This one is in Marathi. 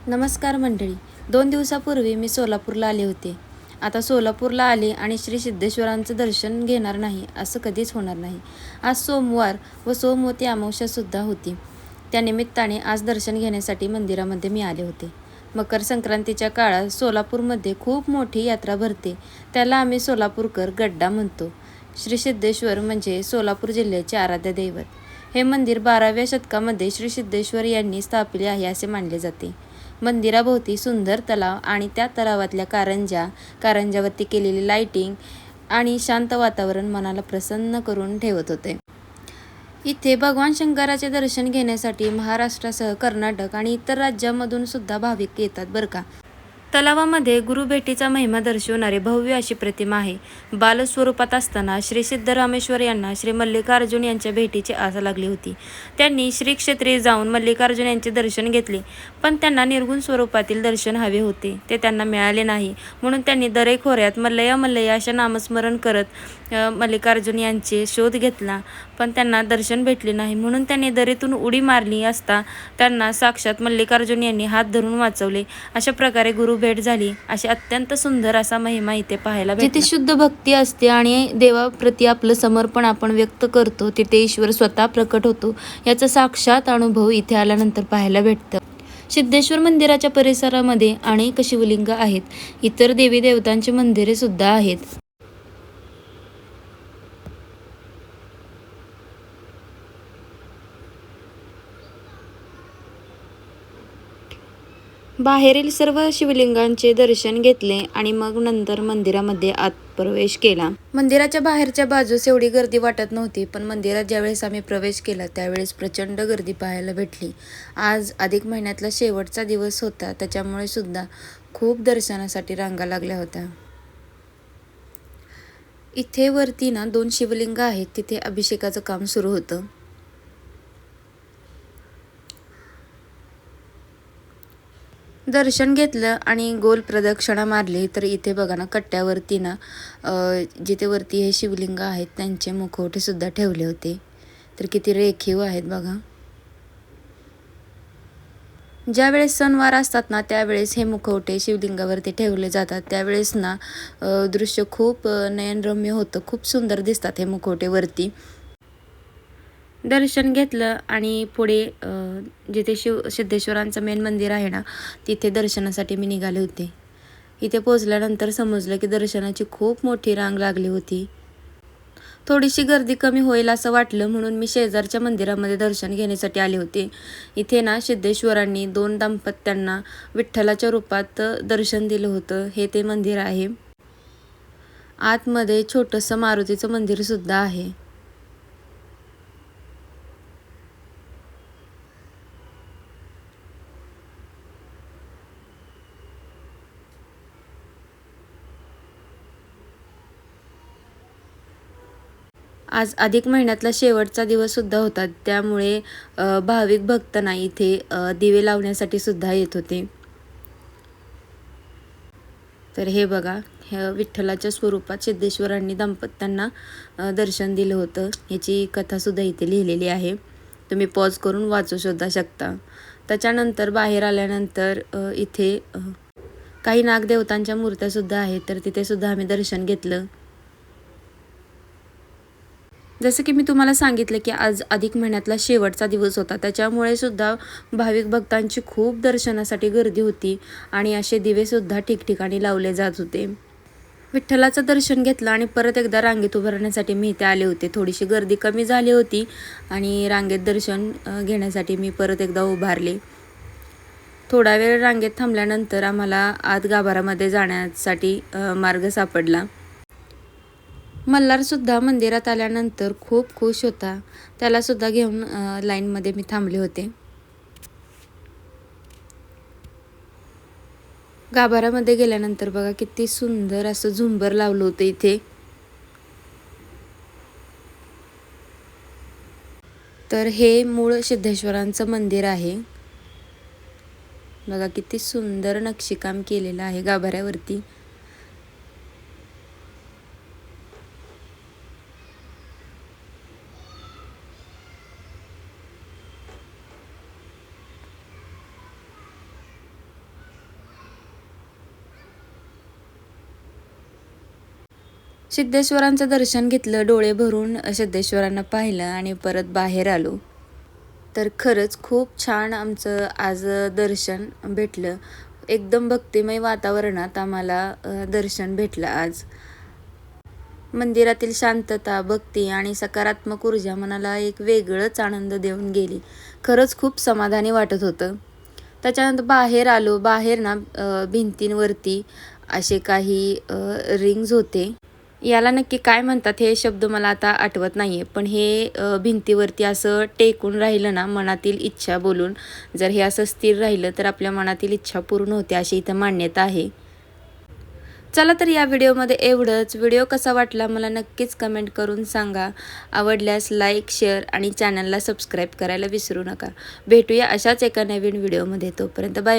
नमस्कार मंडळी. 2 दिवसापूर्वी मी सोलापूरला आले होते. आता सोलापूरला आले आणि श्री सिद्धेश्वरांचं दर्शन घेणार नाही असं कधीच होणार नाही. आज सोमवार व सोमवती अमावस्यासुद्धा होती. त्या निमित्ताने आज दर्शन घेण्यासाठी मंदिरामध्ये मी आले होते. मकर संक्रांतीच्या काळात सोलापूरमध्ये खूप मोठी यात्रा भरते. त्याला आम्ही सोलापूरकर गड्डा म्हणतो. श्री सिद्धेश्वर म्हणजे सोलापूर जिल्ह्याचे आराध्य दैवत. हे मंदिर 12व्या शतकामध्ये श्री सिद्धेश्वर यांनी स्थापिले आहे असे मानले जाते. मंदिराभोवती सुंदर तलाव आणि त्या तलावातल्या कारंजावरती केलेली लाईटिंग आणि शांत वातावरण मनाला प्रसन्न करून ठेवत होते. इथे भगवान शंकराचे दर्शन घेण्यासाठी महाराष्ट्रासह कर्नाटक आणि इतर राज्यांमधून सुद्धा भाविक येतात बरं का. तलावामध्ये गुरुभेटीचा महिमा दर्शवणारी भव्य अशी प्रतिमा आहे. बालस्वरूपात असताना श्री सिद्धरामेश्वर यांना श्री मल्लिकार्जुन यांच्या भेटीची आस लागली होती. त्यांनी श्री क्षेत्री जाऊन मल्लिकार्जुन यांचे दर्शन घेतले, पण त्यांना निर्गुण स्वरूपातील दर्शन हवे होते. ते त्यांना मिळाले नाही. म्हणून त्यांनी दरेखोऱ्यात मल्लया मल्लया असे नामस्मरण करत मल्लिकार्जुन यांचे शोध घेतला, पण त्यांना दर्शन भेटले नाही. म्हणून त्यांनी दरीतून उडी मारली असता त्यांना साक्षात मल्लिकार्जुन यांनी हात धरून वाचवले. अशा प्रकारे गुरु भेट झाली. अशी अत्यंत सुंदर असा महिमा इथे पाहायला भेटतो. जिथे शुद्ध भक्ती असते आणि देवाप्रती आपलं समर्पण आपण व्यक्त करतो, तिथे ईश्वर स्वतः प्रकट होतो. याचा साक्षात अनुभव इथे आल्यानंतर पाहायला भेटतं. सिद्धेश्वर मंदिराच्या परिसरामध्ये अनेक शिवलिंग आहेत. इतर देवी देवतांची मंदिरे सुद्धा आहेत. बाहेरील सर्व शिवलिंगांचे दर्शन घेतले आणि मग नंतर मंदिरामध्ये आत प्रवेश केला. मंदिराच्या बाहेरच्या बाजूस एवढी गर्दी वाटत नव्हती, पण मंदिरात ज्यावेळेस आम्ही प्रवेश केला त्यावेळेस प्रचंड गर्दी पाहायला भेटली. आज अधिक महिन्यातला शेवटचा दिवस होता, त्याच्यामुळे सुद्धा खूप दर्शनासाठी रांगा लागल्या होत्या. इथे वरती ना 2 शिवलिंग आहेत. तिथे अभिषेकाचं काम सुरू होतं. दर्शन घेतलं आणि गोल प्रदक्षिणा मारली तर इथे बघा ना, कट्ट्यावरती ना जिथे वरती हे शिवलिंग आहेत त्यांचे मुखवटे सुद्धा ठेवले होते. तर किती रेखीव आहेत बघा. ज्यावेळेस सणवार असतात ना त्यावेळेस हे मुखवटे शिवलिंगावरती ठेवले जातात. त्यावेळेस ना दृश्य खूप नयनरम्य होतं. खूप सुंदर दिसतात हे मुखवटे वरती. दर्शन घेतलं आणि पुढे जिथे सिद्धेश्वरांचं मेन मंदिर आहे ना, तिथे दर्शनासाठी मी निघाले होते. इथे पोचल्यानंतर समजलं की दर्शनाची खूप मोठी रांग लागली होती. थोडीशी गर्दी कमी होईल असं वाटलं, म्हणून मी शेजारच्या मंदिरामध्ये दर्शन घेण्यासाठी आले होते. इथे ना सिद्धेश्वरांनी 2 दाम्पत्यांना विठ्ठलाच्या रूपात दर्शन दिलं होतं. हे ते मंदिर आहे. आतमध्ये छोटंसं मारुतीचं मंदिर सुद्धा आहे. आज अधिक महिन्यातला शेवटचा दिवस सुद्धा होता, त्यामुळे भाविक भक्तांना इथे दिवे लावण्यासाठी सुद्धा येत होते. तर हे बघा, विठ्ठलाच्या स्वरूपात सिद्धेश्वरांनी दाम्पत्यांना दर्शन दिलं होतं. याची कथासुद्धा इथे लिहिलेली आहे. तुम्ही पॉज करून वाचू सुद्धा शकता. त्याच्यानंतर बाहेर आल्यानंतर इथे काही नागदेवतांच्या मूर्त्यासुद्धा आहेत, तर तिथे सुद्धा आम्ही दर्शन घेतलं. जसं की मी तुम्हाला सांगितलं की आज अधिक महिन्यातला शेवटचा दिवस होता, त्याच्यामुळे सुद्धा भाविक भक्तांची खूप दर्शनासाठी गर्दी होती आणि असे दिवेसुद्धा ठिकठिकाणी लावले जात होते. विठ्ठलाचं दर्शन घेतलं आणि परत एकदा रांगेत उभं राहण्यासाठी मी इथे आले होते. थोडीशी गर्दी कमी झाली होती आणि रांगेत दर्शन घेण्यासाठी मी परत एकदा उभारले. थोडा वेळ रांगेत थांबल्यानंतर आम्हाला आत गाभाऱ्यामध्ये जाण्यासाठी मार्ग सापडला. मल्हारसुद्धा मंदिरात आल्यानंतर खूप खुश होता. त्यालासुद्धा घेऊन लाईनमध्ये मी थांबले होते. गाभाऱ्यामध्ये गेल्यानंतर बघा किती सुंदर असं झुंबर लावलं होतं इथे. तर हे मूळ सिद्धेश्वरांचं मंदिर आहे. बघा किती सुंदर नक्षीकाम केलेलं आहे गाभाऱ्यावरती. सिद्धेश्वरांचं दर्शन घेतलं, डोळे भरून सिद्धेश्वरांना पाहिलं आणि परत बाहेर आलो. तर खरंच खूप छान आमचं आज दर्शन भेटलं. एकदम भक्तिमय वातावरणात आम्हाला दर्शन भेटलं आज. मंदिरातील शांतता, भक्ती आणि सकारात्मक ऊर्जा मनाला एक वेगळंच आनंद देऊन गेली. खरंच खूप समाधानी वाटत होतं. त्याच्यानंतर बाहेर आलो. बाहेर ना भिंतींवरती असे काही रिंग्स होते. याला नक्की काय म्हणतात हे शब्द मला आता आठवत नाही आहे. पण हे भिंतीवरती असं टेकून राहिलं ना मनातील इच्छा बोलून, जर हे असं स्थिर राहिलं तर आपल्या मनातील इच्छा पूर्ण होते अशी इथं मान्यता आहे. चला तर या व्हिडिओमध्ये एवढंच. व्हिडिओ कसा वाटला मला नक्कीच कमेंट करून सांगा. आवडल्यास लाईक, शेअर आणि चॅनलला सबस्क्राईब करायला विसरू नका. भेटूया अशाच एका नवीन व्हिडिओमध्ये. तोपर्यंत बाय.